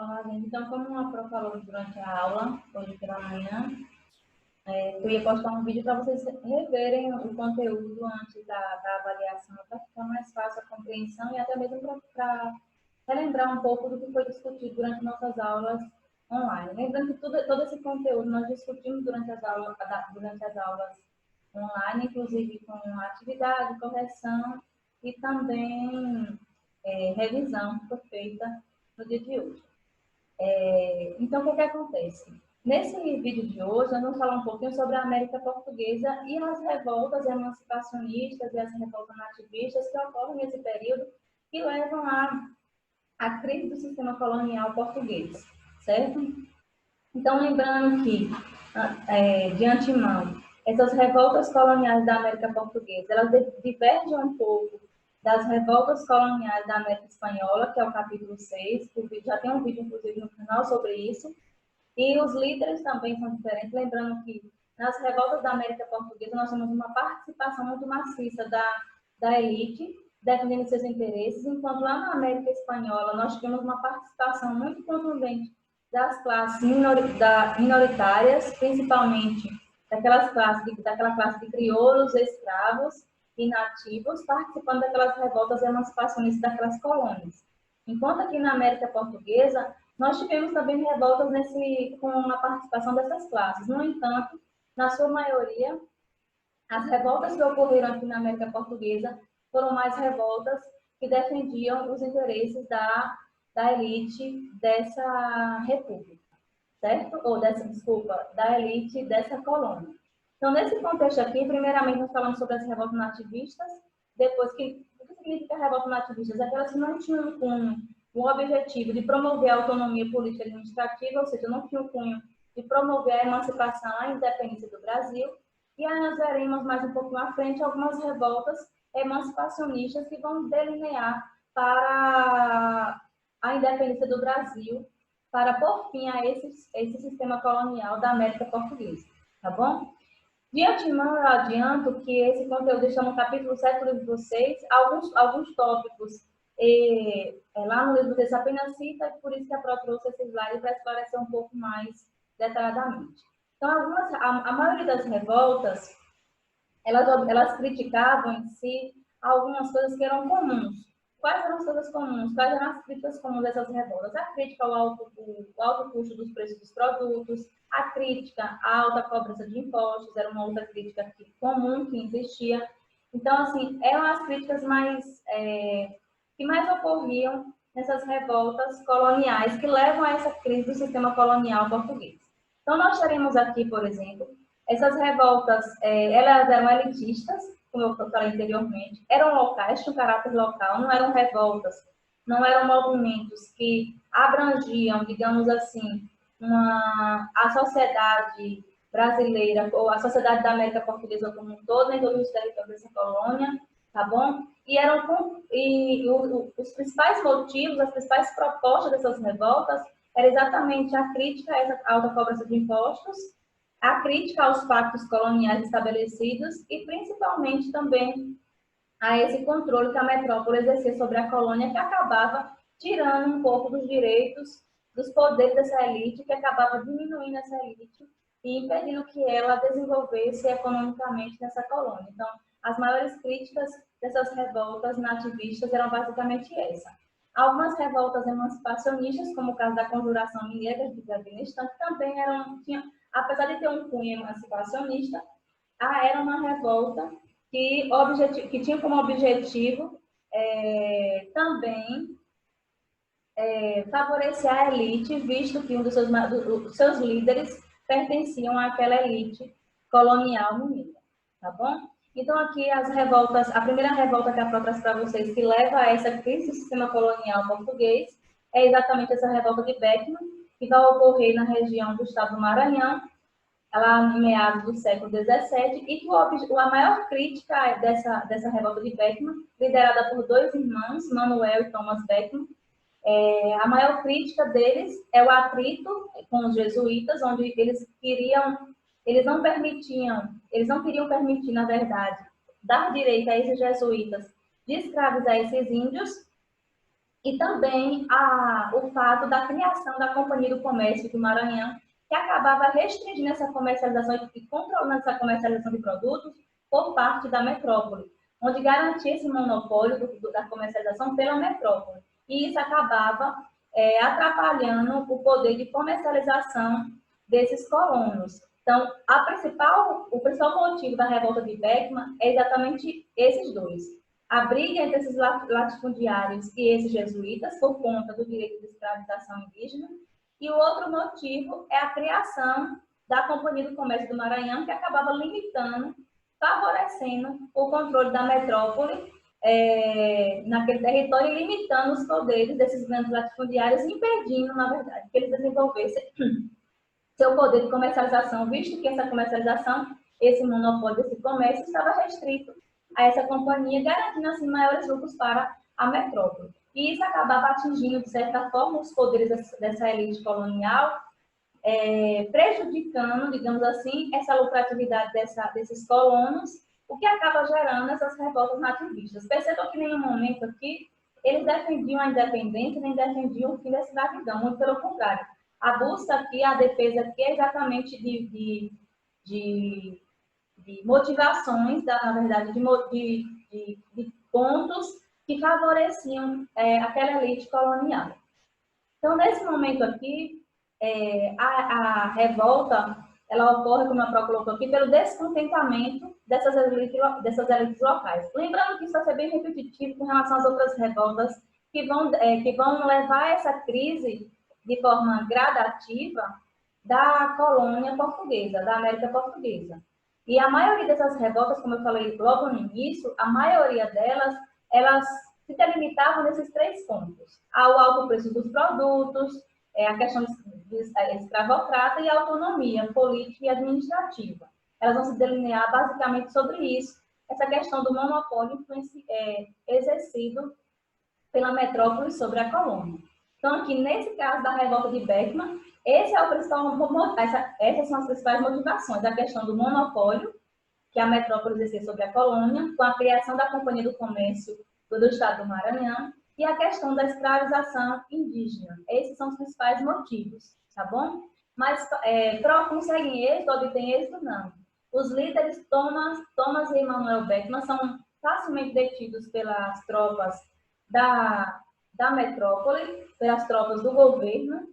Olá, gente. Então, como a Pro falou durante a aula, hoje pela manhã, eu ia postar um vídeo para vocês reverem o conteúdo antes da avaliação, para ficar mais fácil a compreensão e até mesmo para relembrar um pouco do que foi discutido durante nossas aulas online. Lembrando que todo esse conteúdo nós discutimos durante as aulas online, inclusive com atividade, correção e também revisão que foi feita no dia de hoje. Então, o que acontece? Nesse vídeo de hoje, nós vamos falar um pouquinho sobre a América Portuguesa e as revoltas emancipacionistas e as revoltas nativistas que ocorrem nesse período que levam à crise do sistema colonial português, certo? Então, lembrando que, de antemão, essas revoltas coloniais da América Portuguesa, elas divergem um pouco das revoltas coloniais da América Espanhola, que é o capítulo 6, que já tem um vídeo, inclusive, no canal sobre isso, e os líderes também são diferentes, lembrando que nas revoltas da América Portuguesa nós temos uma participação muito maciça da elite, defendendo seus interesses, enquanto lá na América Espanhola nós tivemos uma participação muito contundente das classes minoritárias, principalmente daquela classe de crioulos, escravos e nativos, participando daquelas revoltas emancipacionistas daquelas colônias. Enquanto aqui na América Portuguesa, nós tivemos também revoltas com a participação dessas classes. No entanto, na sua maioria, as revoltas que ocorreram aqui na América Portuguesa foram mais revoltas que defendiam os interesses da elite dessa república, certo? Da elite dessa colônia. Então, nesse contexto aqui, primeiramente, nós falamos sobre as revoltas nativistas, depois, o que significa revolta nativistas? Aquelas que não tinham um cunho, o objetivo de promover a autonomia política e administrativa, ou seja, não tinham o cunho de promover a emancipação, a independência do Brasil, e aí nós veremos mais um pouquinho à frente algumas revoltas emancipacionistas que vão delinear para a independência do Brasil, para pôr fim a esse sistema colonial da América Portuguesa, tá bom? De antemão, eu adianto que esse conteúdo está no capítulo 7 do livro 6, alguns tópicos lá no livro 6 apenas cita, por isso que a Pro trouxe esse slide para esclarecer um pouco mais detalhadamente. Então, a maioria das revoltas, elas criticavam em si algumas coisas que eram comuns. Quais eram as coisas comuns? Quais eram as críticas comuns dessas revoltas? A crítica ao alto custo dos preços dos produtos, a crítica à alta cobrança de impostos, era uma outra crítica comum que existia. Então, assim, eram as críticas que mais ocorriam nessas revoltas coloniais que levam a essa crise do sistema colonial português. Então, nós teremos aqui, por exemplo, essas revoltas, elas eram elitistas, como eu falei anteriormente, eram locais, tinham caráter local, não eram revoltas, não eram movimentos que abrangiam, digamos assim, a sociedade brasileira, ou a sociedade da América Portuguesa como um todo, em todos os territórios dessa colônia, tá bom? Os principais motivos, as principais propostas dessas revoltas era exatamente a crítica a essa alta cobrança de impostos, a crítica aos pactos coloniais estabelecidos e, principalmente, também a esse controle que a metrópole exercia sobre a colônia, que acabava tirando um pouco dos direitos, dos poderes dessa elite, que acabava diminuindo essa elite e impedindo que ela desenvolvesse economicamente nessa colônia. Então, as maiores críticas dessas revoltas nativistas eram basicamente essa. Algumas revoltas emancipacionistas, como o caso da Conjuração Mineira, que já vi nesse instante, também apesar de ter um cunho emancipacionista, era uma revolta que tinha como objetivo também favorecer a elite, visto que um dos seus líderes pertenciam àquela elite colonial mineira, tá bom? Então, aqui a primeira revolta que a Pro traz para vocês, que leva a essa crise do sistema colonial português, é exatamente essa revolta de Beckman, que vai ocorrer na região do estado do Maranhão, ela em meados do século XVII, e que a maior crítica dessa revolta de Beckman, liderada por dois irmãos, Manuel e Thomas Beckman, a maior crítica deles é o atrito com os jesuítas, onde eles não queriam permitir, na verdade, dar direito a esses jesuítas de escravizar esses índios, E também o fato da criação da Companhia do Comércio do Maranhão, que acabava restringindo essa comercialização e controlando essa comercialização de produtos por parte da metrópole, onde garantia esse monopólio da comercialização pela metrópole. E isso acabava atrapalhando o poder de comercialização desses colonos. Então, o principal motivo da revolta de Beckmann é exatamente esses dois. A briga entre esses latifundiários e esses jesuítas por conta do direito de escravização indígena. E o outro motivo é a criação da Companhia do Comércio do Maranhão, que acabava limitando, favorecendo o controle da metrópole naquele território e limitando os poderes desses grandes latifundiários, impedindo, na verdade, que eles desenvolvessem seu poder de comercialização, visto que essa comercialização, esse monopólio desse comércio, estava restrito a essa companhia, garantindo assim maiores lucros para a metrópole. E isso acabava atingindo, de certa forma, os poderes dessa elite colonial, prejudicando, digamos assim, essa lucratividade desses colonos, o que acaba gerando essas revoltas nativistas. Percebam que em nenhum momento aqui eles defendiam a independência, nem defendiam o fim da escravidão, muito pelo contrário. A busca aqui, a defesa aqui é exatamente de motivações, na verdade, de pontos que favoreciam aquela elite colonial. Então, nesse momento aqui, a revolta, ela ocorre, como a própria colocou aqui, pelo descontentamento dessas elites locais. Lembrando que isso vai ser bem repetitivo com relação às outras revoltas que vão levar essa crise de forma gradativa da colônia portuguesa, da América Portuguesa. E a maioria dessas revoltas, como eu falei logo no início, a maioria delas, elas se delimitavam nesses 3 pontos. Ao alto preço dos produtos, a questão escravocrata e a autonomia política e administrativa. Elas vão se delinear basicamente sobre isso, essa questão do monopólio exercido pela metrópole sobre a colônia. Então, aqui, nesse caso da revolta de Beckmann, essas são as principais motivações, a questão do monopólio que a metrópole exercia sobre a colônia, com a criação da Companhia do Comércio do Estado do Maranhão, e a questão da escravização indígena. Esses são os principais motivos, tá bom? Mas conseguem êxito, obtêm êxito? Não. Os líderes Thomas e Emanuel Beckmann são facilmente detidos pelas tropas da metrópole, pelas tropas do governo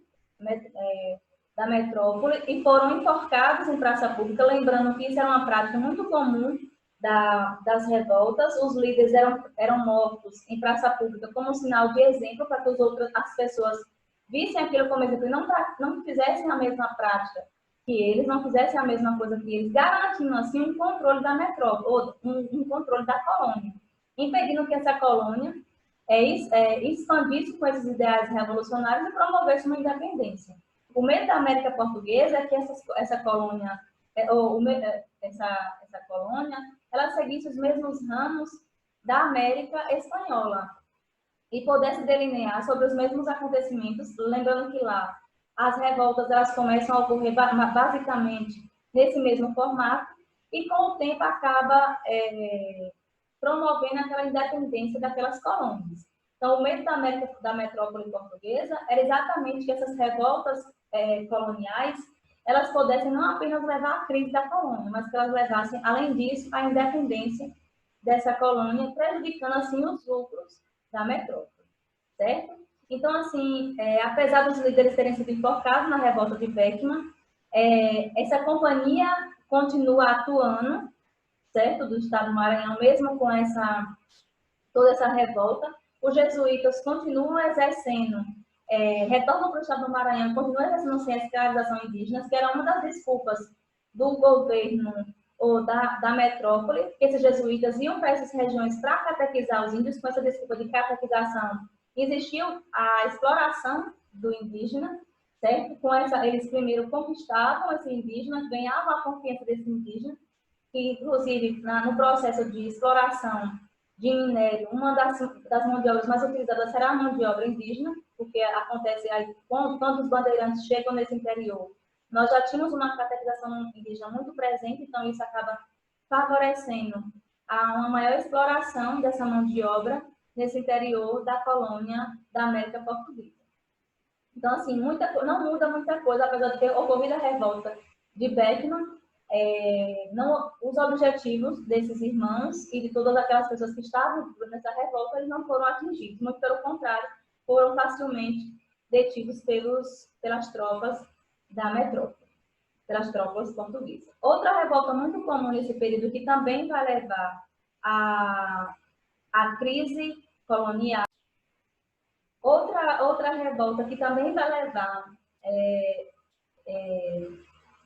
da metrópole, e foram enforcados em praça pública, lembrando que isso era uma prática muito comum das revoltas. Os líderes eram mortos em praça pública como um sinal de exemplo para que as pessoas vissem aquilo como exemplo e não fizessem a mesma prática que eles, não fizessem a mesma coisa que eles, garantindo assim um controle da metrópole, um controle da colônia, impedindo que essa colônia expandisse com esses ideais revolucionários e promovesse uma independência. O medo da América Portuguesa é que essa colônia, ela seguisse os mesmos ramos da América Espanhola e pudesse delinear sobre os mesmos acontecimentos, lembrando que lá as revoltas elas começam a ocorrer basicamente nesse mesmo formato e com o tempo acaba promovendo aquela independência daquelas colônias. Então, o medo da metrópole portuguesa era exatamente que essas revoltas coloniais elas pudessem não apenas levar à crise da colônia, mas que elas levassem, além disso, à independência dessa colônia, prejudicando, assim, os lucros da metrópole, certo? Então, assim, apesar dos líderes terem sido enforcados na revolta de Beckmann, essa companhia continua atuando, certo? Do Estado do Maranhão, mesmo com toda essa revolta. Os jesuítas continuam exercendo, retornam para o Estado do Maranhão, continuam exercendo sem a escravização indígena, que era uma das desculpas do governo ou da metrópole, que esses jesuítas iam para essas regiões para catequizar os índios, com essa desculpa de catequização. Existiu a exploração do indígena, certo? Com eles primeiro conquistavam esse indígena, ganhavam a confiança desse indígena, que inclusive no processo de exploração de minério, uma das mãos de obras mais utilizadas será a mão de obra indígena, porque acontece aí, quando os bandeirantes chegam nesse interior, nós já tínhamos uma catequização indígena muito presente, então isso acaba favorecendo uma maior exploração dessa mão de obra nesse interior da colônia da América Portuguesa. Então, assim, não muda muita coisa, apesar de ter ocorrido a revolta de Beckman, os objetivos desses irmãos e de todas aquelas pessoas que estavam nessa revolta, eles não foram atingidos, muito pelo contrário, foram facilmente detidos pelas tropas da metrópole, pelas tropas portuguesas. Outra revolta muito comum nesse período, que também vai levar à crise colonial, outra revolta que também vai levar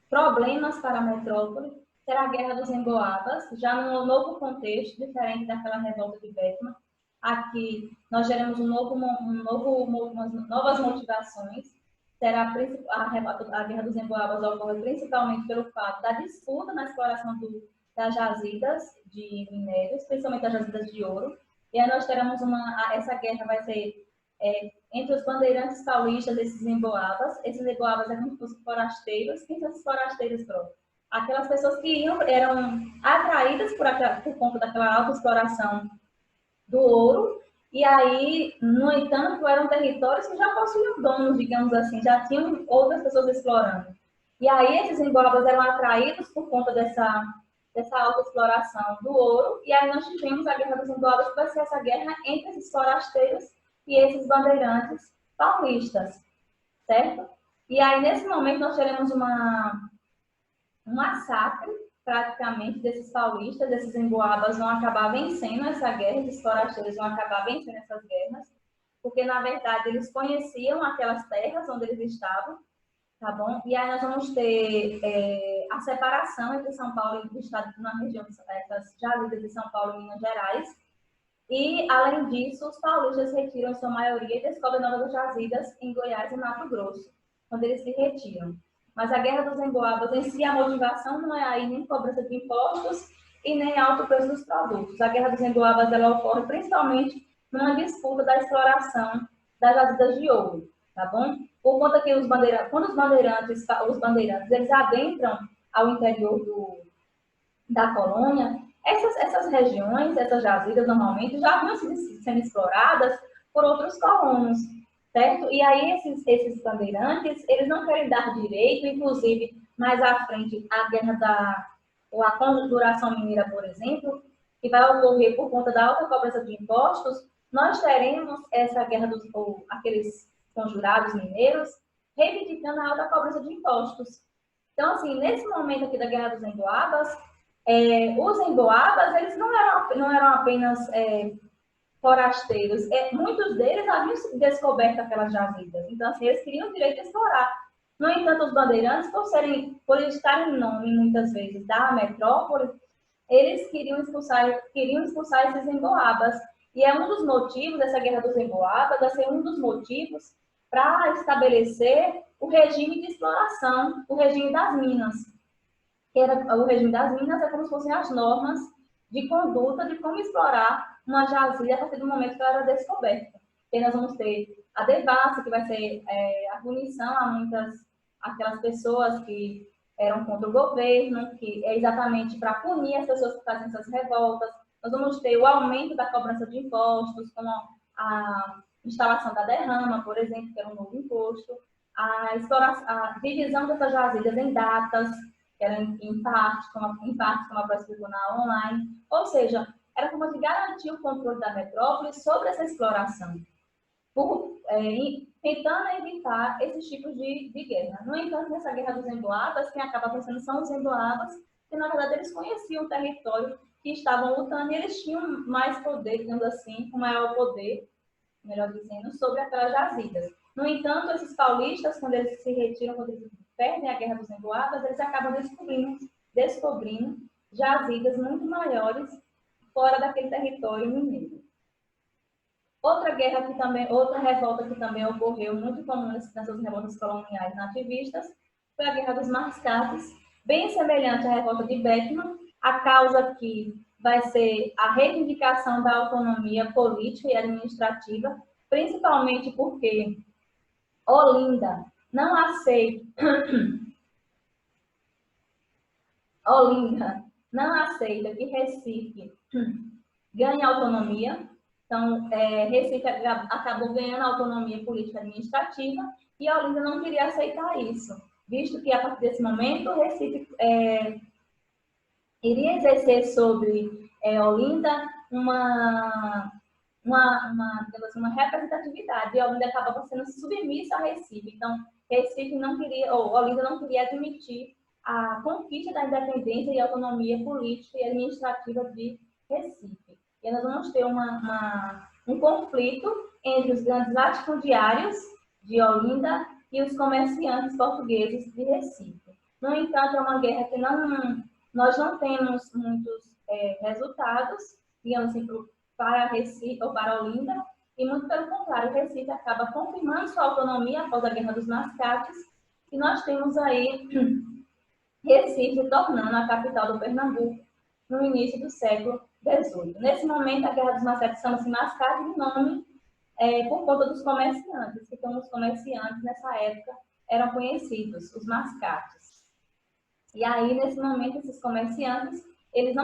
problemas para a metrópole, será a Guerra dos Emboabas, já num novo contexto, diferente daquela revolta de Beckman. Aqui nós teremos umas novas motivações. Será a Guerra dos Emboabas ocorre principalmente pelo fato da disputa na exploração das jazidas de minérios, principalmente as jazidas de ouro. E aí nós teremos essa guerra vai ser entre os bandeirantes paulistas, esses emboabas. Esses emboabas eram como se fossem forasteiros. Quem são esses forasteiros, próprios? Aquelas pessoas que eram atraídas por conta daquela alta exploração do ouro, e aí, no entanto, eram territórios que já possuíam donos, digamos assim, já tinham outras pessoas explorando. E aí, esses emboabas eram atraídos por conta dessa alta exploração do ouro, e aí nós tivemos a Guerra dos Emboabas, que vai ser essa guerra entre esses forasteiros e esses bandeirantes paulistas, certo? E aí, nesse momento, nós teremos um massacre, praticamente, desses paulistas. Esses emboabas vão acabar vencendo essa guerra, esses forasteiros vão acabar vencendo essas guerras, porque, na verdade, eles conheciam aquelas terras onde eles estavam, tá bom? E aí nós vamos ter a separação entre São Paulo e do estado, na região dessas jazidas de São Paulo e Minas Gerais. E, além disso, os paulistas retiram, em sua maioria, e descobrem novas jazidas em Goiás e Mato Grosso, quando eles se retiram. Mas a Guerra dos Emboabas, em si, a motivação não é aí nem cobrança de impostos e nem alto preço dos produtos. A Guerra dos Emboabas, ela ocorre principalmente numa disputa da exploração das jazidas de ouro, tá bom? Por conta que quando os bandeirantes, eles adentram ao interior da colônia, essas regiões, essas jazidas, normalmente, já vinham sendo exploradas por outros colonos, certo? E aí, esses bandeirantes, eles não querem dar direito, inclusive, mais à frente, a conjuração mineira, por exemplo, que vai ocorrer por conta da alta cobrança de impostos, nós teremos essa guerra aqueles conjurados mineiros reivindicando a alta cobrança de impostos. Então, assim, nesse momento aqui da Guerra dos Emboabas, os emboabas, eles não eram apenas forasteiros. Muitos deles haviam descoberto aquelas jazidas. Então, assim, eles queriam o direito de explorar. No entanto, os bandeirantes, por estarem em nome, muitas vezes, da metrópole, eles queriam expulsar esses emboabas. E é um dos motivos, essa Guerra dos Emboabas, vai ser um dos motivos para estabelecer o regime de exploração, o regime das minas. O regime das minas é como se fossem as normas de conduta de como explorar uma jazida a partir do momento que ela era descoberta. E nós vamos ter a devassa, que vai ser a punição a aquelas pessoas que eram contra o governo, que é exatamente para punir as pessoas que fazem essas revoltas. Nós vamos ter o aumento da cobrança de impostos, como a instalação da derrama, por exemplo, que era um novo imposto, a divisão dessas jazidas em datas, que era em partes, como aparece no tribunal online. Ou seja, era como de garantir o controle da metrópole sobre essa exploração, tentando evitar esses tipos de guerra. No entanto, nessa Guerra dos Emboabas, quem acaba vencendo são os emboabas, que na verdade eles conheciam o território que estavam lutando e eles tinham mais poder, digamos assim, um maior poder, melhor dizendo, sobre aquelas jazidas. No entanto, esses paulistas, quando eles se retiram, quando eles perdem a Guerra dos Emboabas, eles acabam descobrindo jazidas muito maiores fora daquele território mineiro. Outra revolta que também ocorreu, muito comum nessas revoltas coloniais nativistas, foi a Guerra dos Mascates, bem semelhante à revolta de Beckman. A causa aqui vai ser a reivindicação da autonomia política e administrativa, principalmente porque Olinda não aceita que Recife ganhe autonomia, Então, Recife acabou ganhando autonomia política e administrativa e a Olinda não queria aceitar isso, visto que, a partir desse momento, Recife iria exercer sobre Olinda digamos, uma representatividade, e a Olinda acabava sendo submissa a Recife. Então, Recife não queria, ou Olinda não queria admitir a conquista da independência e autonomia política e administrativa de Recife. E nós vamos ter um conflito entre os grandes latifundiários de Olinda e os comerciantes portugueses de Recife. No entanto, é uma guerra que nós não temos muitos resultados, digamos assim, para Recife ou para Olinda, e muito pelo contrário, Recife acaba confirmando sua autonomia após a Guerra dos Mascates, e nós temos aí Recife tornando a capital do Pernambuco no início do século XVIII. Nesse momento, a Guerra dos Mascates chama-se Mascate de nome por conta dos comerciantes, que como os comerciantes nessa época eram conhecidos, os mascates. E aí, nesse momento, esses comerciantes, eles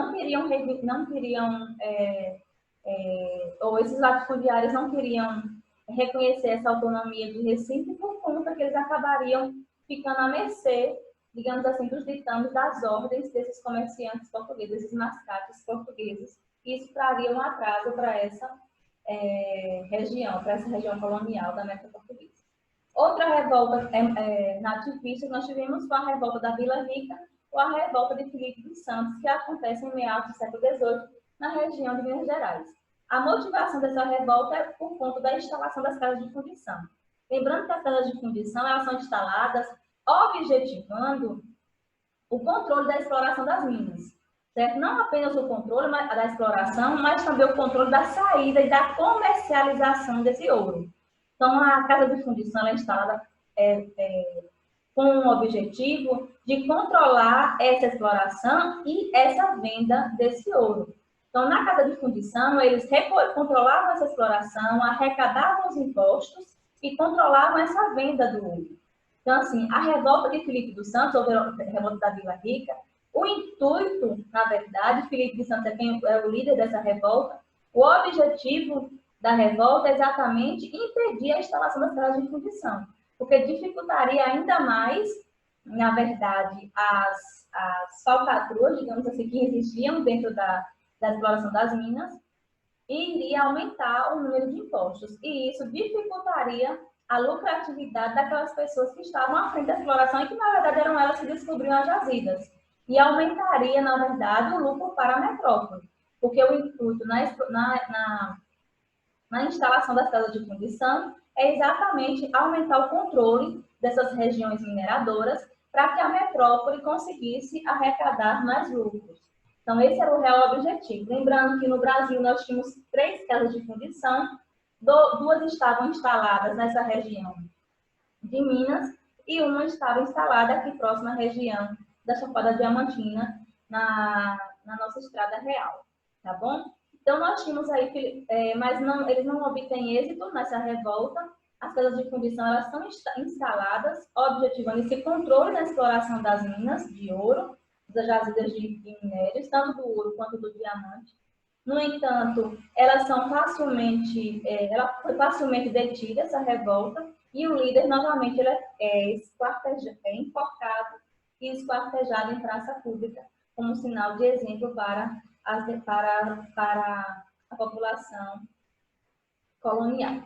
ou esses latifundiários não queriam reconhecer essa autonomia de Recife por conta que eles acabariam ficando à mercê, digamos assim, dos ditames das ordens desses comerciantes portugueses, desses mascates portugueses, e isso traria um atraso para essa região colonial da América Portuguesa. Outra revolta nativista que nós tivemos foi a revolta da Vila Rica, ou a revolta de Filipe dos Santos, que acontece em meados do século XVIII, na região de Minas Gerais. A motivação dessa revolta é por conta da instalação das casas de fundição. Lembrando que as casas de fundição elas são instaladas objetivando o controle da exploração das minas, certo? Não apenas o controle da exploração, mas também o controle da saída e da comercialização desse ouro. Então, a casa de fundição é instalada com o objetivo de controlar essa exploração e essa venda desse ouro. Então, na casa de fundição, eles controlavam essa exploração, arrecadavam os impostos e controlavam essa venda do ouro. Então, assim, a revolta de Filipe dos Santos, ou a revolta da Vila Rica, o intuito, na verdade, Filipe dos Santos é o líder dessa revolta, o objetivo da revolta é exatamente impedir a instalação das casas de fundição, porque dificultaria ainda mais, na verdade, as falcatruas, digamos assim, que existiam dentro da exploração das minas, e iria aumentar o número de impostos. E isso dificultaria a lucratividade daquelas pessoas que estavam à frente da exploração e que, na verdade, eram elas que descobriam as jazidas. E aumentaria, na verdade, o lucro para a metrópole, porque o intuito na instalação das casas de fundição é exatamente aumentar o controle dessas regiões mineradoras para que a metrópole conseguisse arrecadar mais lucros. Então, esse era o real objetivo. Lembrando que no Brasil nós tínhamos 3 casas de fundição, 2 estavam instaladas nessa região de Minas e uma estava instalada aqui próxima à região da Chapada Diamantina, na nossa Estrada Real, tá bom? Então, nós tínhamos aí, mas eles não obtêm êxito nessa revolta. As casas de fundição elas são instaladas, objetivando esse controle da exploração das minas de ouro, das jazidas de minérios, tanto do ouro quanto do diamante. No entanto, ela foi facilmente detida, essa revolta, e o líder, novamente, ele é enforcado e esquartejado em praça pública, como sinal de exemplo para a população colonial.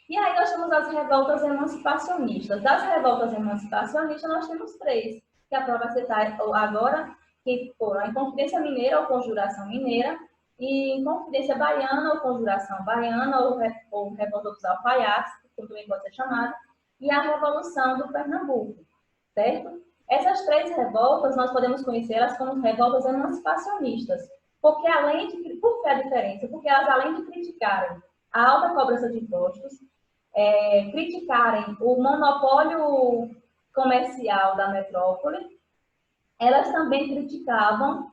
E aí nós temos as revoltas emancipacionistas. Das revoltas emancipacionistas, nós temos 3, que a prova vai citar agora, que foram a Inconfidência Mineira ou Conjuração Mineira, e Inconfidência Baiana ou Conjuração Baiana, ou Revolta dos Alfaiates, que também pode ser chamada, e a Revolução do Pernambuco, certo? Essas 3 revoltas, nós podemos conhecê-las como revoltas emancipacionistas, por que a diferença? Porque elas, além de criticarem a alta cobrança de impostos, criticarem o monopólio comercial da metrópole, elas também criticavam,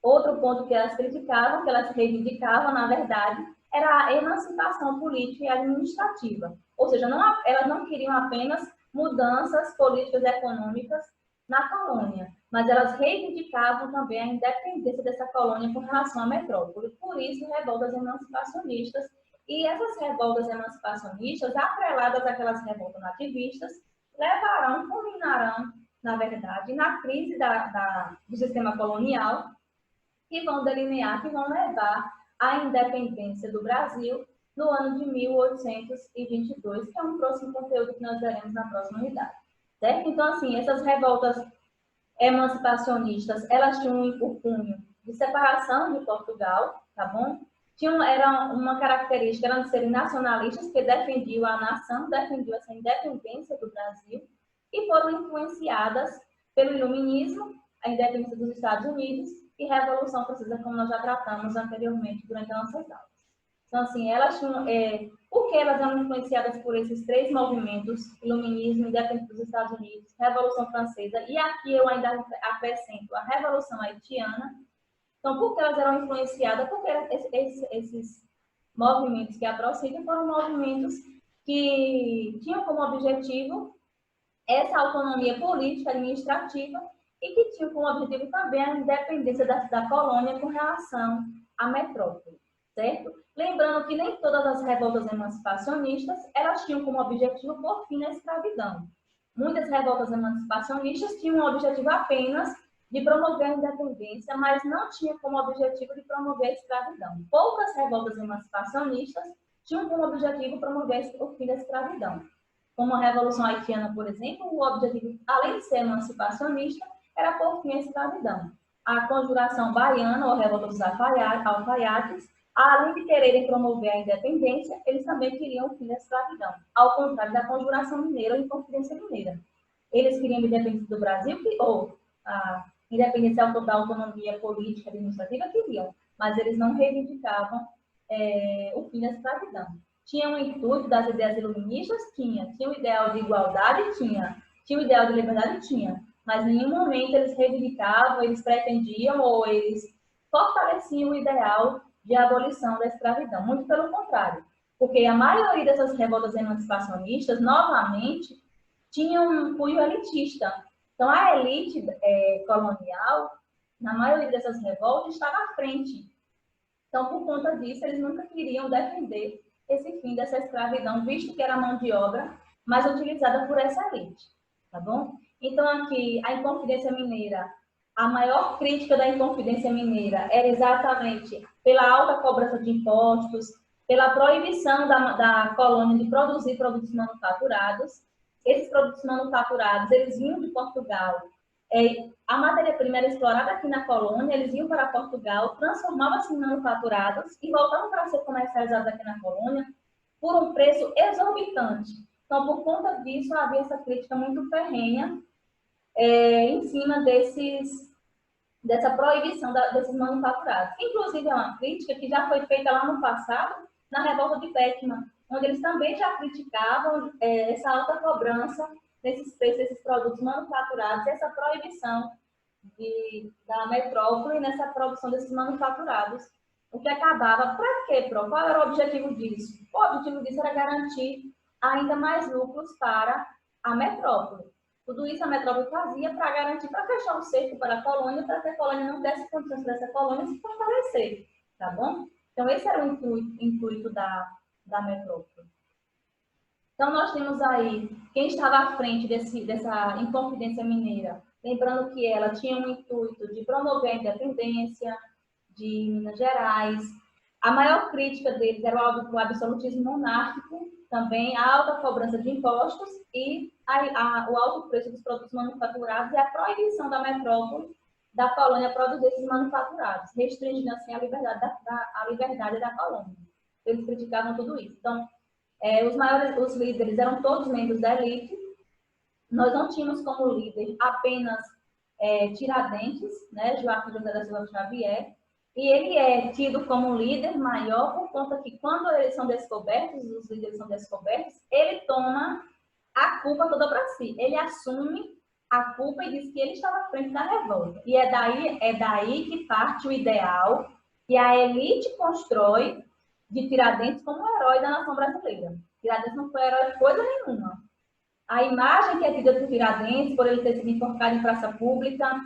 outro ponto que elas criticavam, que elas reivindicavam, na verdade, era a emancipação política e administrativa. Ou seja, elas não queriam apenas mudanças políticas e econômicas na colônia, mas elas reivindicavam também a independência dessa colônia com relação à metrópole. Por isso, revoltas emancipacionistas. E essas revoltas emancipacionistas, atreladas àquelas revoltas nativistas, levarão, culminarão, na verdade, na crise do sistema colonial, que vão delinear, que vão levar à independência do Brasil no ano de 1822, que é um próximo conteúdo que nós veremos na próxima unidade. Certo? Então, assim, essas revoltas emancipacionistas, elas tinham o cunho de separação de Portugal, tá bom? Era uma característica, eram de serem nacionalistas, que defendiam a nação, defendiam essa independência do Brasil, e foram influenciadas pelo Iluminismo, a independência dos Estados Unidos e Revolução Francesa, como nós já tratamos anteriormente durante as nossas aulas. Então, assim, elas tinham, por que elas eram influenciadas por esses três movimentos, Iluminismo, independência dos Estados Unidos, Revolução Francesa, e aqui eu ainda acrescento a Revolução Haitiana. Então, por que elas eram influenciadas? Porque esses movimentos que a prosseguem foram movimentos que tinham como objetivo essa autonomia política, administrativa, e que tinham como objetivo também a independência da colônia com relação à metrópole, certo? Lembrando que nem todas as revoltas emancipacionistas, elas tinham como objetivo pôr fim à escravidão. Muitas revoltas emancipacionistas tinham o objetivo apenas de promover a independência, mas não tinha como objetivo de promover a escravidão. Poucas revoltas emancipacionistas tinham como objetivo promover o fim da escravidão. Como a Revolução Haitiana, por exemplo, o objetivo, além de ser emancipacionista, era pôr fim à escravidão. A Conjuração Baiana, ou a Revolta dos Alfaiates, além de quererem promover a independência, eles também queriam o fim da escravidão, ao contrário da Conjuração Mineira e Inconfidência Mineira. Eles queriam a independência do Brasil, ou a independência da autonomia política e administrativa, queriam, mas eles não reivindicavam o fim da escravidão. Tinha o intuito das ideias iluministas? Tinha. Tinha o ideal de igualdade? Tinha. Tinha o ideal de liberdade? Tinha. Mas em nenhum momento eles reivindicavam, eles pretendiam ou eles fortaleciam o ideal de abolição da escravidão. Muito pelo contrário. Porque a maioria dessas revoltas emancipacionistas, novamente, tinha um cunho elitista. Então, a elite colonial, na maioria dessas revoltas, estava à frente. Então, por conta disso, eles nunca queriam defender esse fim dessa escravidão, visto que era mão de obra, mas utilizada por essa elite, tá bom? Então, aqui, a Inconfidência Mineira, a maior crítica da Inconfidência Mineira era exatamente pela alta cobrança de impostos, pela proibição da colônia de produzir produtos manufaturados. Esses produtos manufaturados, eles vinham de Portugal. A matéria-prima era explorada aqui na colônia, eles iam para Portugal, transformavam-se em manufaturados e voltavam para ser comercializados aqui na colônia por um preço exorbitante. Então, por conta disso, havia essa crítica muito ferrenha em cima dessa proibição desses manufaturados. Inclusive, é uma crítica que já foi feita lá no passado, na Revolta de Beckman, onde eles também já criticavam essa alta cobrança desses preços, desses produtos manufaturados, essa proibição da metrópole nessa produção desses manufaturados. O que acabava, para quê, Pro? Qual era o objetivo disso? O objetivo disso era garantir ainda mais lucros para a metrópole. Tudo isso a metrópole fazia para garantir, para fechar o cerco para a colônia, para que a colônia não desse condições para essa colônia se fortalecer, tá bom? Então, esse era o intuito da metrópole. Então, nós temos aí quem estava à frente dessa Inconfidência Mineira, lembrando que ela tinha um intuito de promover a independência de Minas Gerais. A maior crítica deles era o absolutismo monárquico, também a alta cobrança de impostos e o alto preço dos produtos manufaturados e a proibição da metrópole, da colônia, produzir esses manufaturados, restringindo assim a liberdade da colônia. Eles criticavam tudo isso. Então, os líderes eram todos membros da elite. Nós não tínhamos como líder apenas Tiradentes, né, Joaquim José da Silva Xavier, e ele é tido como líder maior por conta que quando eles são descobertos, os líderes são descobertos, ele toma a culpa toda para si. Ele assume a culpa e diz que ele estava à frente da revolta. E é daí que parte o ideal que a elite constrói de Tiradentes como herói da nação brasileira. Tiradentes não foi herói de coisa nenhuma. A imagem que é tida por Tiradentes, por ele ter sido enforcado em praça pública,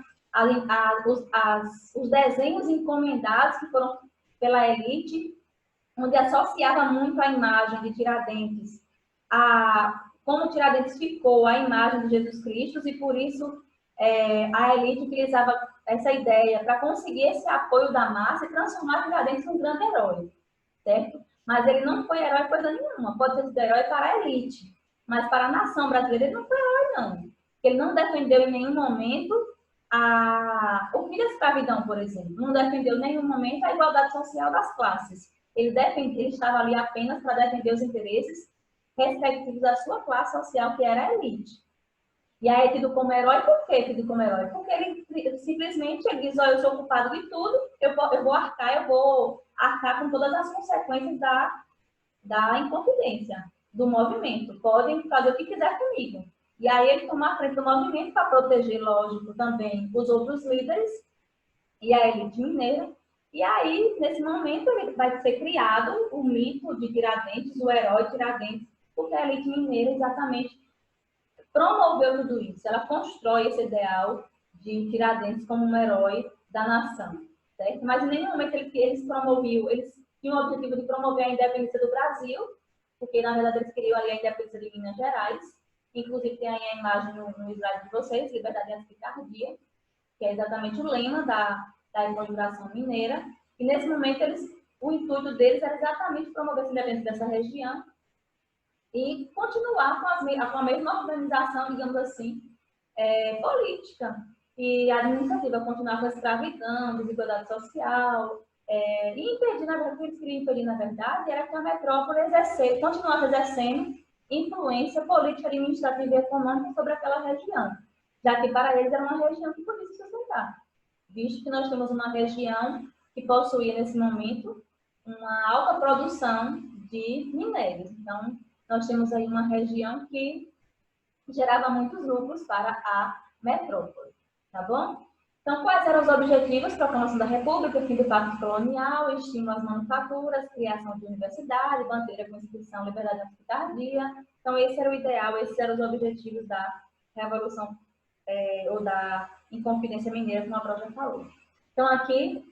os desenhos encomendados que foram pela elite, onde associava muito a imagem de Tiradentes, como Tiradentes ficou a imagem de Jesus Cristo, e por isso a elite utilizava essa ideia para conseguir esse apoio da massa e transformar Tiradentes num grande herói, certo? Mas ele não foi herói coisa nenhuma, pode ter sido herói para a elite, mas para a nação brasileira ele não foi herói, não. Ele não defendeu em nenhum momento o fim da escravidão, por exemplo, não defendeu em nenhum momento a igualdade social das classes. Ele estava ali apenas para defender os interesses respectivos da sua classe social, que era a elite. E aí, tido como herói, por que tido como herói? Porque ele simplesmente ele diz, eu sou culpado de tudo, eu vou arcar com todas as consequências da incompetência, do movimento. Podem fazer o que quiser comigo. E aí ele toma a frente do movimento para proteger, lógico, também os outros líderes e a elite mineira. E aí, nesse momento, ele vai ser criado o mito de Tiradentes, o herói Tiradentes, porque a elite mineira exatamente promoveu tudo isso. Ela constrói esse ideal de Tiradentes como um herói da nação, certo? Mas em nenhum momento eles tinham o objetivo de promover a independência do Brasil, porque na verdade eles queriam ali a independência de Minas Gerais. Inclusive tem aí a imagem no slide de vocês, liberdade antes de picardia, que é exatamente o lema da inauguração mineira. E nesse momento o intuito deles era exatamente promover essa independência dessa região e continuar com a mesma organização, digamos assim, política e administrativa, continuar com a escravidão, desigualdade social, e impedir, na verdade, o que eles queriam impedir, na verdade, era que a metrópole continuasse exercendo influência política, administrativa e econômica sobre aquela região, já que para eles era uma região que podia se sustentar, visto que nós temos uma região que possuía, nesse momento, uma alta produção de minérios. Então, nós temos aí uma região que gerava muitos lucros para a metrópole, tá bom? Então, quais eram os objetivos? Proclamação da República, fim do Pacto Colonial, estímulo às manufaturas, criação de universidade, bandeira a Constituição, liberdade da picardia. Então, esse era o ideal, esses eram os objetivos da Revolução ou da Inconfidência Mineira, como a própria falou. Então, aqui,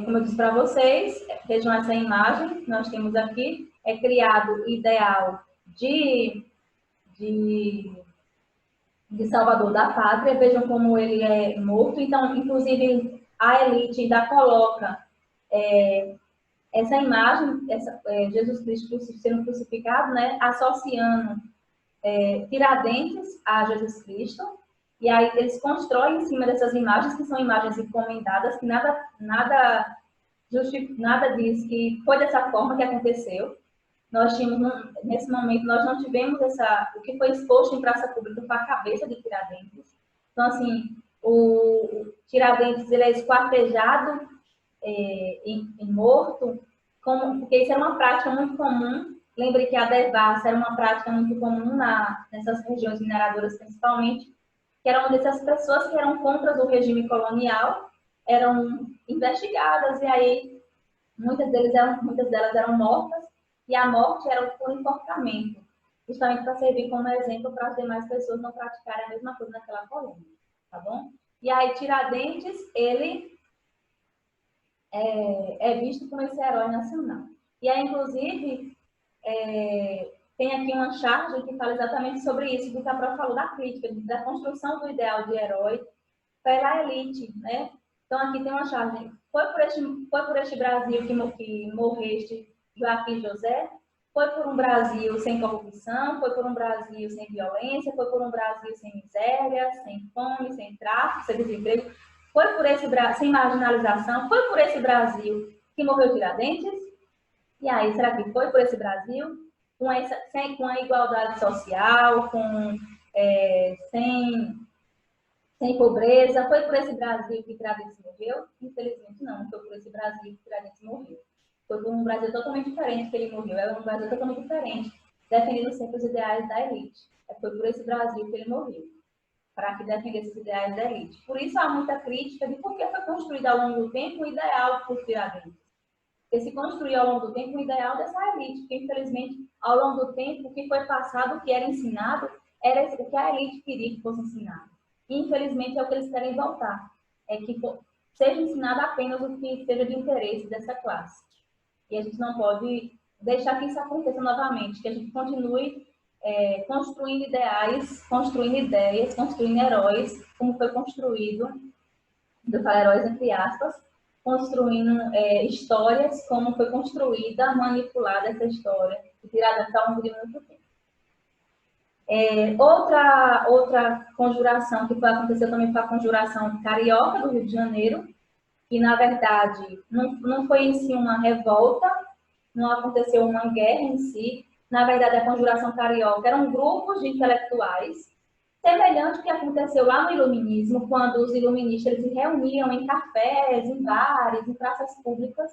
como eu disse para vocês, vejam essa imagem que nós temos aqui, é criado o ideal de Salvador da Pátria, vejam como ele é morto. Então, inclusive, a elite ainda coloca essa imagem, Jesus Cristo sendo crucificado, né, associando Tiradentes a Jesus Cristo, e aí eles constroem em cima dessas imagens, que são imagens encomendadas, que nada diz que foi dessa forma que aconteceu. Nós tínhamos, nesse momento, nós não tivemos o que foi exposto em praça pública foi a cabeça de Tiradentes. Então, assim, o Tiradentes, ele é esquartejado em morto, porque isso era uma prática muito comum. Lembre que a devassa era uma prática muito comum nessas regiões mineradoras, principalmente, que eram dessas pessoas que eram contra o regime colonial, eram investigadas, e aí muitas delas eram mortas, e a morte era por enforcamento, justamente para servir como exemplo para as demais pessoas não praticarem a mesma coisa naquela colônia, tá bom? E aí Tiradentes, ele é visto como esse herói nacional. E aí, inclusive, tem aqui uma charge que fala exatamente sobre isso, do que a Pró falou da crítica, da construção do ideal de herói pela elite, né? Então, aqui tem uma charge. Foi por este Brasil que morreste, Joaquim José? Foi por um Brasil sem corrupção? Foi por um Brasil sem violência? Foi por um Brasil sem miséria, sem fome, sem tráfico, sem desemprego? Foi por esse Brasil sem marginalização? Foi por esse Brasil que morreu Tiradentes? E aí, será que foi por esse Brasil? Com a igualdade social, sem pobreza? Foi por esse Brasil que Tiradentes morreu? Infelizmente, não foi por esse Brasil que Tiradentes morreu. Foi por um Brasil totalmente diferente que ele morreu. Era um Brasil totalmente diferente, defendendo sempre os ideais da elite. Foi por esse Brasil que ele morreu, para que defendesse os ideais da elite. Por isso há muita crítica de por que foi construído ao longo do tempo o ideal por Tiradentes. Porque se construiu ao longo do tempo o ideal dessa elite, que infelizmente, ao longo do tempo, o que foi passado, o que era ensinado, era o que a elite queria que fosse ensinado. E, infelizmente, é o que eles querem voltar. É que seja ensinado apenas o que seja de interesse dessa classe. E a gente não pode deixar que isso aconteça novamente, que a gente continue construindo ideais, construindo ideias, construindo heróis, como foi construído, eu falo heróis entre aspas, construindo histórias, como foi construída, manipulada essa história, e tirada ao longo de muito tempo. Outra conjuração que aconteceu também foi a conjuração carioca do Rio de Janeiro, que na verdade não foi em si uma revolta, não aconteceu uma guerra em si. Na verdade, a conjuração carioca eram grupos de intelectuais, semelhante ao que aconteceu lá no Iluminismo, quando os iluministas se reuniam em cafés, em bares, em praças públicas,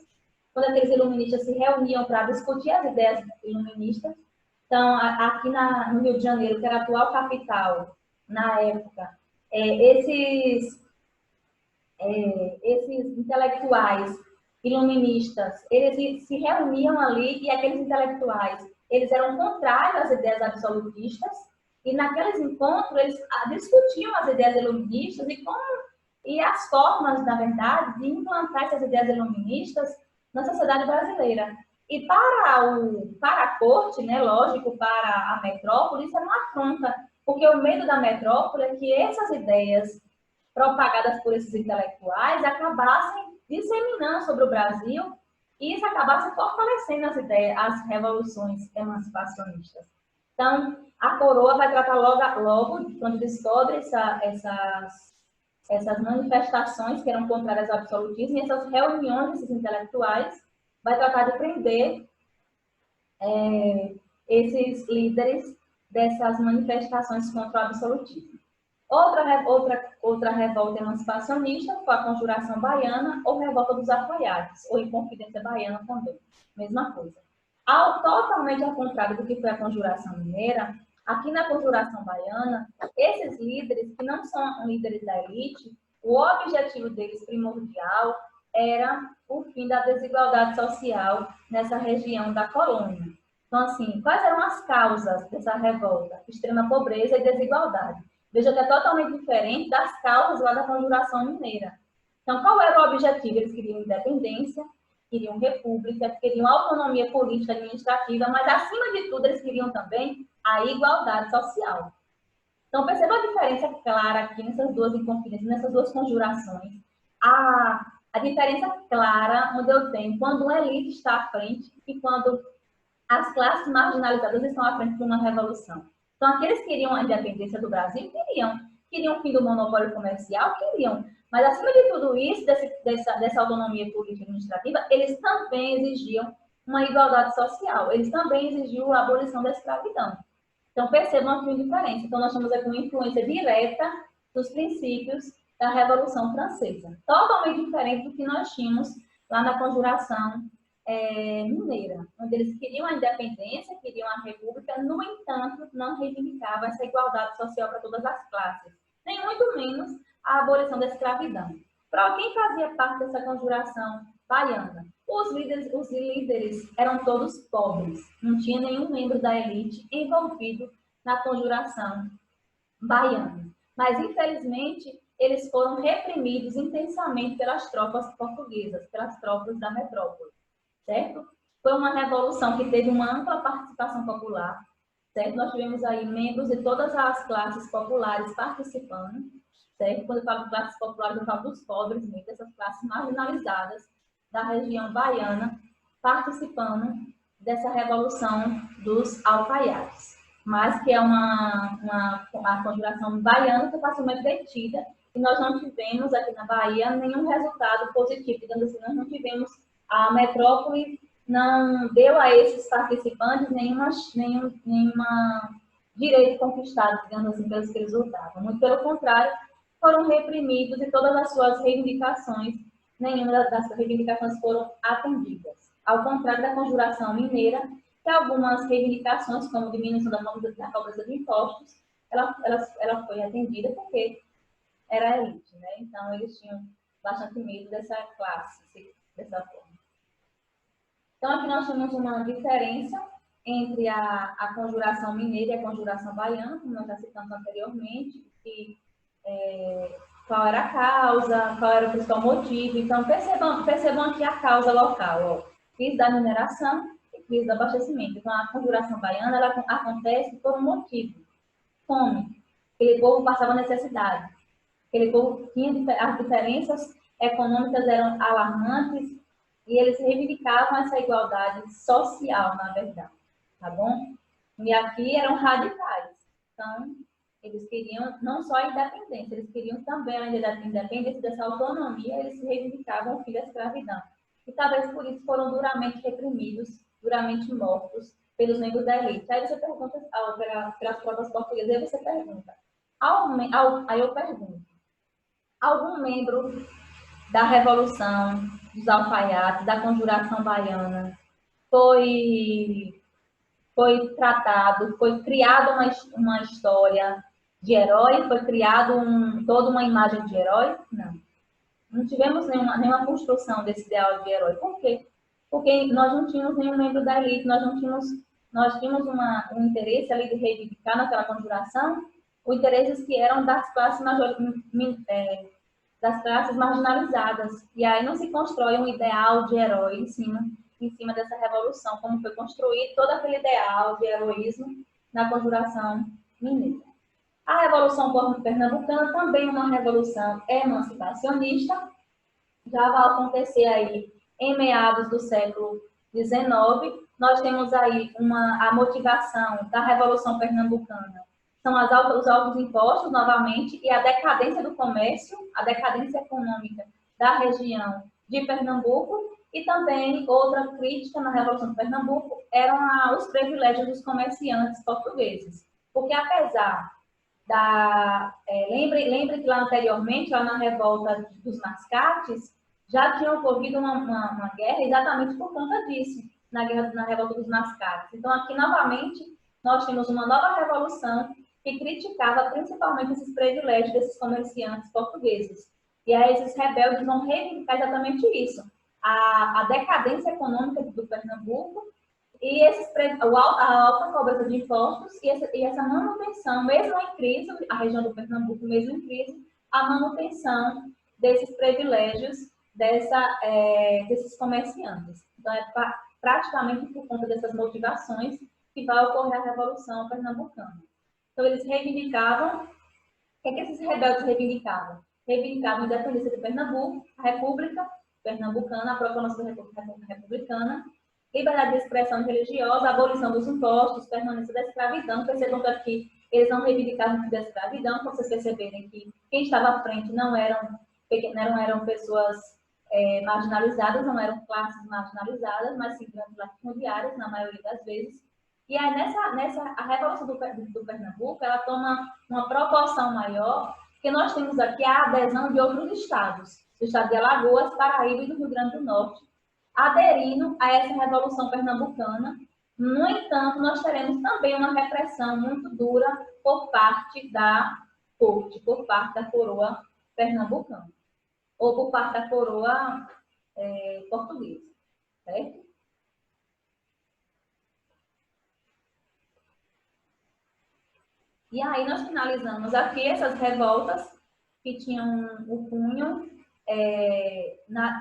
quando aqueles iluministas se reuniam para discutir as ideias iluministas. Então, aqui no Rio de Janeiro, que era a atual capital, na época, esses intelectuais iluministas, eles se reuniam ali e aqueles intelectuais, eles eram contrários às ideias absolutistas e naqueles encontros eles discutiam as ideias iluministas e as formas, na verdade, de implantar essas ideias iluministas na sociedade brasileira. E para a corte, né, lógico, para a metrópole, isso era uma afronta, porque o medo da metrópole é que essas ideias propagadas por esses intelectuais acabassem disseminando sobre o Brasil e isso acabasse fortalecendo as ideias, as revoluções emancipacionistas. Então, a coroa vai tratar logo quando descobre essas manifestações que eram contrárias ao absolutismo e essas reuniões desses intelectuais, vai tratar de prender esses líderes dessas manifestações contra o absolutismo. Outra revolta emancipacionista foi a Conjuração Baiana ou Revolta dos Apoiados, ou Inconfidência Baiana também, mesma coisa. Totalmente ao contrário do que foi a Conjuração Mineira, aqui na Conjuração Baiana, esses líderes, que não são líderes da elite, o objetivo deles primordial era o fim da desigualdade social nessa região da colônia. Então, assim, quais eram as causas dessa revolta? Extrema pobreza e desigualdade. Veja que é totalmente diferente das causas lá da Conjuração Mineira. Então, qual era o objetivo? Eles queriam independência, queriam república, queriam autonomia política e administrativa, mas, acima de tudo, eles queriam também a igualdade social. Então, perceba a diferença clara aqui nessas duas inconfidências, nessas duas conjurações. A diferença clara onde eu tenho quando uma elite está à frente e quando as classes marginalizadas estão à frente de uma revolução. Então, aqueles que queriam a independência do Brasil, queriam o fim do monopólio comercial, queriam. Mas, acima de tudo isso, dessa autonomia política e administrativa, eles também exigiam uma igualdade social. Eles também exigiam a abolição da escravidão. Então, percebam aqui a diferença. Então, nós temos aqui uma influência direta dos princípios da Revolução Francesa. Totalmente diferente do que nós tínhamos lá na Conjuração Mineira, onde eles queriam a independência, queriam a república, no entanto, não reivindicavam essa igualdade social para todas as classes, nem muito menos a abolição da escravidão. Para quem fazia parte dessa Conjuração Baiana, os líderes eram todos pobres, não tinha nenhum membro da elite envolvido na Conjuração Baiana. Mas, infelizmente, eles foram reprimidos intensamente pelas tropas portuguesas, pelas tropas da metrópole, certo? Foi uma revolução que teve uma ampla participação popular, certo? Nós tivemos aí membros de todas as classes populares participando, certo? Quando eu falo de classes populares, eu falo dos pobres, mesmo, dessas classes marginalizadas da região baiana, participando dessa revolução dos alfaiates. Mas que é uma conjuração baiana que facilmente detida, e nós não tivemos aqui na Bahia nenhum resultado positivo, digamos assim, nós não tivemos, a metrópole não deu a esses participantes nenhuma direito conquistado, digamos assim, pelos que eles lutavam. Muito pelo contrário, foram reprimidos e todas as suas reivindicações, nenhuma das reivindicações foram atendidas. Ao contrário da Conjuração Mineira, que algumas reivindicações, como diminuição da cobrança de impostos, ela foi atendida porque era a elite, né? Então, eles tinham bastante medo dessa classe, dessa forma. Então, aqui nós temos uma diferença entre a Conjuração Mineira e a Conjuração Baiana, como nós já citamos anteriormente, que qual era a causa, qual era o principal motivo. Então, percebam aqui a causa local, ó. Crise da mineração e crise do abastecimento. Então, a Conjuração Baiana, ela acontece por um motivo. Fome. Aquele povo passava necessidade. Aquele povo tinha as diferenças econômicas eram alarmantes e eles reivindicavam essa igualdade social, na verdade. Tá bom? E aqui eram radicais. Então, eles queriam não só a independência, eles queriam também a independência dessa autonomia, eles se reivindicavam o fim da escravidão. E talvez por isso foram duramente reprimidos, duramente mortos pelos membros da elite. Aí você pergunta, pelas provas portuguesas, aí você pergunta. Aí eu pergunto, algum membro da Revolução, dos Alfaiates, da Conjuração Baiana, foi tratado, foi criada uma história de herói, foi criado toda uma imagem de herói? Não. Não tivemos nenhuma construção desse ideal de herói. Por quê? Porque nós não tínhamos nenhum membro da elite, nós tínhamos um interesse ali de reivindicar naquela conjuração os interesses que eram das classes marginalizadas. E aí não se constrói um ideal de herói em cima dessa revolução, como foi construído todo aquele ideal de heroísmo na Conjuração Mineira. A Revolução Pernambucana também é uma revolução emancipacionista, já vai acontecer aí em meados do século XIX. Nós temos aí a motivação da Revolução Pernambucana, são os altos impostos, novamente, e a decadência do comércio, a decadência econômica da região de Pernambuco, e também outra crítica na Revolução de Pernambuco eram os privilégios dos comerciantes portugueses. Porque apesar lembre que lá anteriormente, lá na revolta dos mascates, já tinha ocorrido uma guerra exatamente por conta disso, na revolta dos mascates. Então, aqui, novamente, nós temos uma nova revolução que criticava principalmente esses privilégios desses comerciantes portugueses. E aí esses rebeldes vão reivindicar exatamente isso, a decadência econômica do Pernambuco e a alta cobrança de impostos e essa manutenção, mesmo em crise, a região do Pernambuco mesmo em crise, a manutenção desses privilégios desses comerciantes. Então, é praticamente por conta dessas motivações que vai ocorrer a Revolução Pernambucana. Então, eles reivindicavam, o que esses rebeldes reivindicavam? Reivindicavam a independência de Pernambuco, a República Pernambucana, a proclamação da República Republicana, liberdade de expressão religiosa, abolição dos impostos, permanência da escravidão. Percebam que aqui eles não reivindicavam o fim da escravidão, para vocês perceberem que quem estava à frente não eram pessoas marginalizadas, não eram classes marginalizadas, mas sim grandes latifundiários, na maioria das vezes. E aí, a Revolução do Pernambuco, ela toma uma proporção maior, porque nós temos aqui a adesão de outros estados, do estado de Alagoas, Paraíba e do Rio Grande do Norte, aderindo a essa Revolução Pernambucana. No entanto, nós teremos também uma repressão muito dura por parte da corte, por parte da coroa pernambucana, ou por parte da coroa portuguesa, certo? E aí nós finalizamos aqui essas revoltas que tinham o cunho,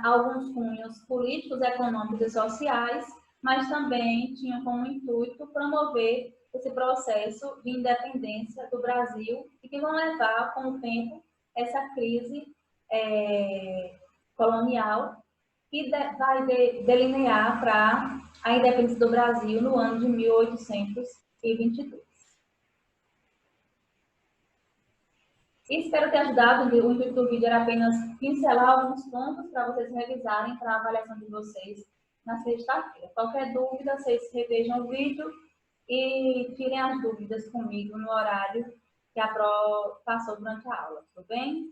alguns cunhos políticos, econômicos e sociais, mas também tinham como intuito promover esse processo de independência do Brasil e que vão levar, com o tempo, essa crise colonial que vai delinear para a independência do Brasil no ano de 1822. Espero ter ajudado. O intuito do vídeo era apenas pincelar alguns pontos para vocês revisarem para a avaliação de vocês na sexta-feira. Qualquer dúvida, vocês revejam o vídeo e tirem as dúvidas comigo no horário que a Pro passou durante a aula, tudo bem?